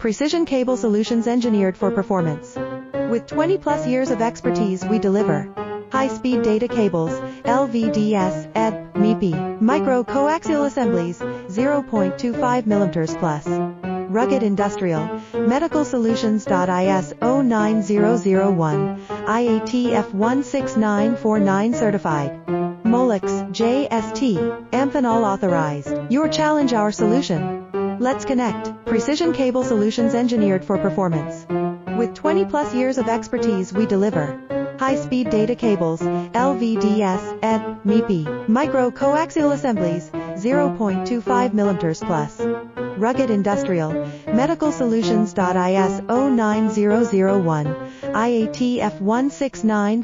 precision cable solutions engineered for performance. With 20+ years of expertise, we deliver high-speed data cables, LVDS, ED, MIPI, micro-coaxial assemblies, 0.25 mm plus. Rugged industrial, medical solutions. ISO 9001, IATF 16949 certified. Molex, JST, Amphenol authorized. Your challenge, our solution. Let's connect. Precision cable solutions engineered for performance. With 20+ years of expertise, we deliver high-speed data cables, LVDS, ED, MIPI, micro-coaxial assemblies, 0.25 mm plus. Rugged industrial, medical solutions. ISO 9001, IATF 16949